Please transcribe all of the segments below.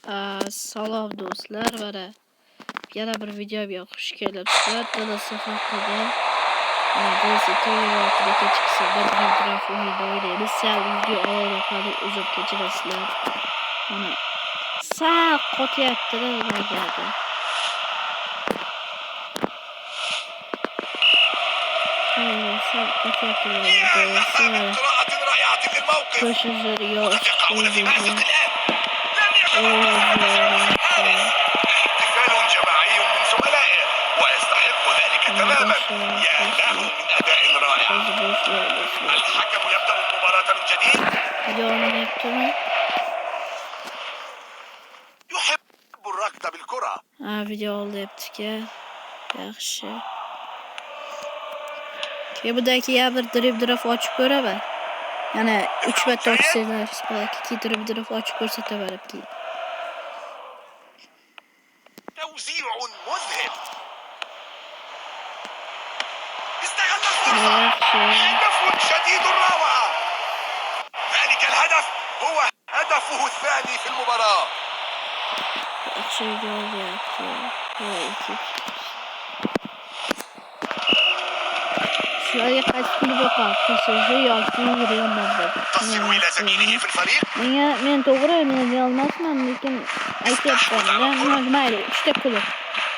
Salom do'stlar, mana yana bir videoga xush kelibsizlar. Dalasi haqida. Dalasi to'yroqda kechiksa bir o'yinda o'ynaymiz. Sal video orqali uzib kechirasizlar. Mana sal qotyapti-da nimaga. Sal qotyapti. Koşucular yok. احتفال جماعي من زملائه ويستحق ذلك تماما. يا له من أداء رائع. الحكم يبدأ المباراة من جديد. يحب الركض بالكرة. Video oldu yaptık ya. Yaxşı. Ki buradaki ya bir drip açık görəbə. Yəni 3 və 4 şeylər, belki 2 drip açık görsətə verib ki. توزيع مذهل. استغل الفرصة. هدف شديد الروعة. ذلك الهدف هو هدفه الثاني في المباراة. Şuraya kaç kulübe kalktı yoki Real Madrid. تصل إلى زميله في الفريق. Men to'g'ri Real olmasman, lekin aytyapman, mayli 3 ta klub.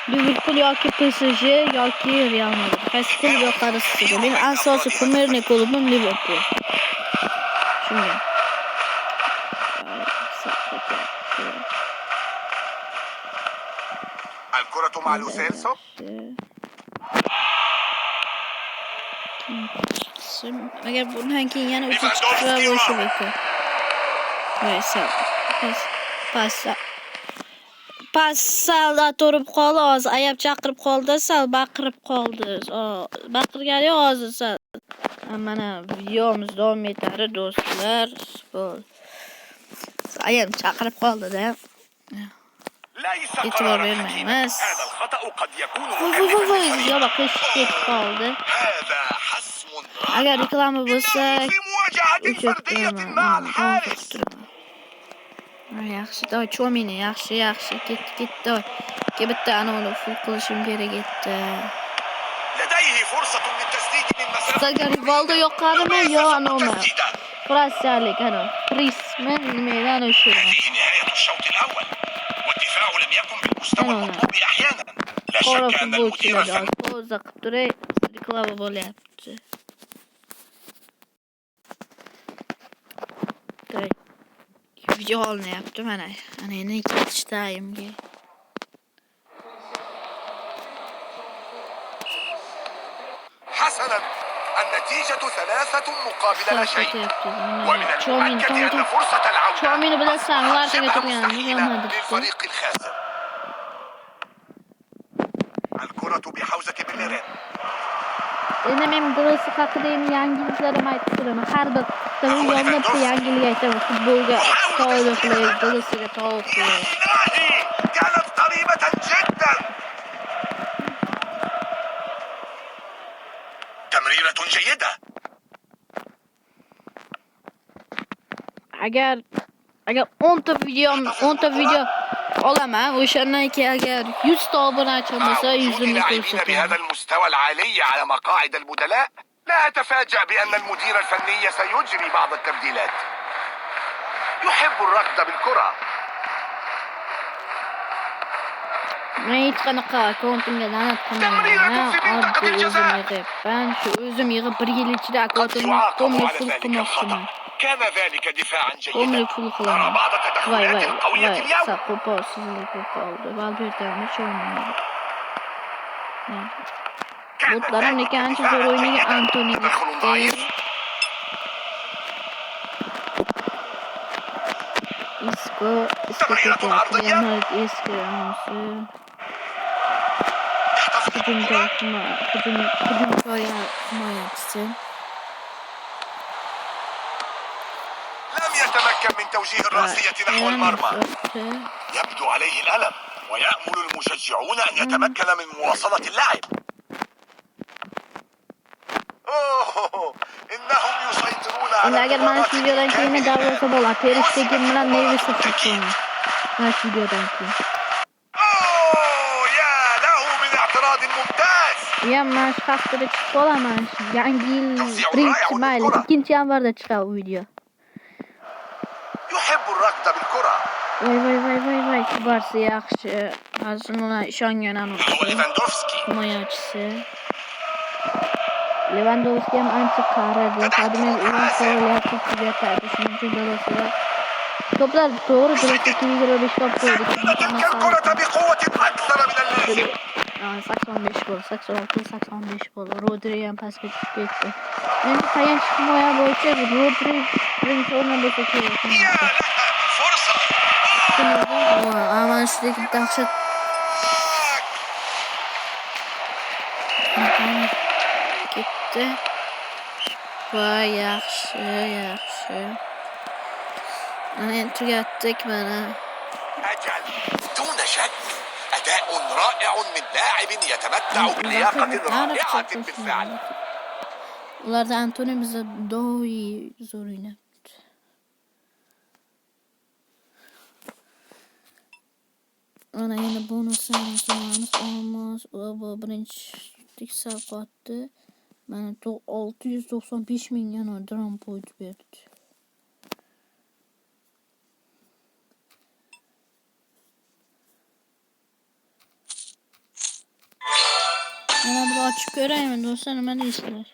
Liverpool yoki PSG yoki Real Madrid. Qaysi klub yoqadi sizga? Men asosiy ko'mirni klubim Liverpool. Shunga. الكرة مع لو سيلسو. Agar bundan keyin yana 3-chi bo'lishi mumkin. Neyse. Passalda turib qoldi, hozir ayab chaqirib qoldi, sal baqirib qoldi. Baqirgani hozir sal. Mana videomiz davom etadi do'stlar. Ayab chaqirib qoldi-da. E'tibor bermaymiz. Ya baqish ketib qoldi. Agar reklama bo'lsa, yaxshi, doy chomini, yaxshi ketdi. Bitta anavni full qilishim kerak edi. Sizga Rivaldo yoqqanimi yo anavmi? Fransiyalik ana. Prisman nimadan o'sha? والدفاع لم يكن بالمستوى المطلوب احيانا. لا شك ان المدير الفني reklama bo'lyapti. Video olyapti mana. Ana endi ikkinchi taymga. حسنا النتيجة 3 مقابل لا شيء. ومن المؤكد أن فرصة العودة ستكون مستحيلة للفريق الخاسر. الكرة بحوزة بليرين. Endi men Dalasi haqida yangiliklarni aytib turaman. Har bir yonda yangilik aytaman. Futbolga taalluqli, Dalasiga taalluqli. كانت قريبة جدا. تمريرة جيدة. Agar 10 ta video olaman, o'shandan keyin agar 100 ta obunachi bo'lsa, 100ni ko'rsataman. بهذا المستوى العالي على مقاعد البدلاء لا أتفاجأ بأن المدير الفني سيجري بعض التبديلات. يحب الركض بالكرة. Men hech qanaqa akkauntimga la'nat qilmayman. Ben shu o'zim yig'ib 1 yil ichida akkauntimni full qilmoqchiman. كان ذلك دفاعا جيدا. ضرب بعض التدخلات القوية اليوم. Botlarım ne kançı zor oynuyor Anthony gitti. Isco لم يتمكن من توجيه الرأسية نحو المرمى. يبدو عليه الألم ويأمل المشجعون أن يتمكن من مواصلة اللعب. إنهم يسيطرون على المباراة. Kaç videodan keyin. أوه يا له من اعتراض ممتاز. Ya men shu haftada chiqib olaman. Yangi yil Tavsiya birinchi ra'ya mayli, ul-kura. 2-yanvarda chiqadi bu video. يحب الركض بالكرة. Voy, Kubarsi yaxshi. Hozir uni ishongan هو anonsi. ليفاندوفسكي. Himoyachisi. Lewandowski ham ancha qaridi. Hadmen o'yin faoliyati tugatadi. Shuning uchun Dalosga to'plar to'g'ri Dalosga 25 top qo'ydi. تلك الكرة بقوة أكثر من اللازم. 85 gol, 86-85 gol. Rodri ham pastga tushib ketdi. Endi tayanch himoya bo'yicha Rodri birinchi o'rinda bo'lsa kerak. يا لها من فرصة. Aman shudek dahshat ketdi. Voy, yaxshi. Mana endi tugatdik mana. أجل دون شك أداء رائع من لاعب يتمتع بلياقة رائعة بالفعل. Ularda Antony biza do'y zo'r o'ynabdi. Mana endi bonuslarimiz olmos va birinchi savqotdi. Mana 695 ming yana dram point berdi. Mana bir ochib ko'raymi do'stlar, nima deysizlar?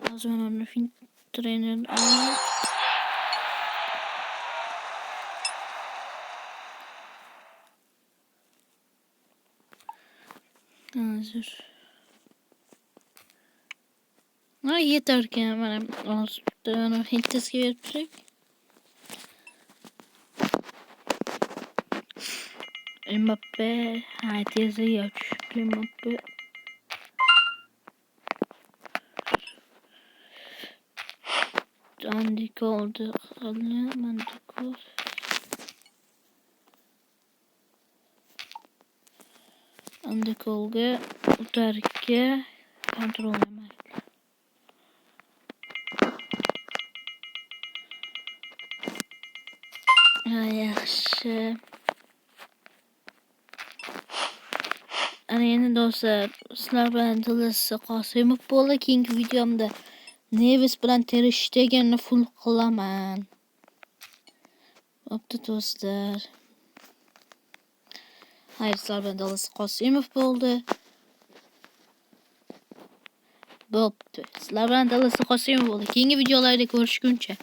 Hozir mana fin trener olib hozir. Ha, yetarkan mana hozir hintesga berib turing. Mbappe, tezda yo'q. Mbappe. Andikol Andikolga utarga kontrol emaydi. Yaxshi. Ana endi do'stlar, sizlar bilan Dillas Qosimov bo'ldi. Keyingi videomda Neves bilan Ter Stegenni full qilaman. Bo'pti do'stlar. Sizlar bilan Dillas Qosimov bo'ldi. Bo'pti. Sizlar bilan Dillas Qosimov bo'ldi. Keyingi videolarda ko'rishguncha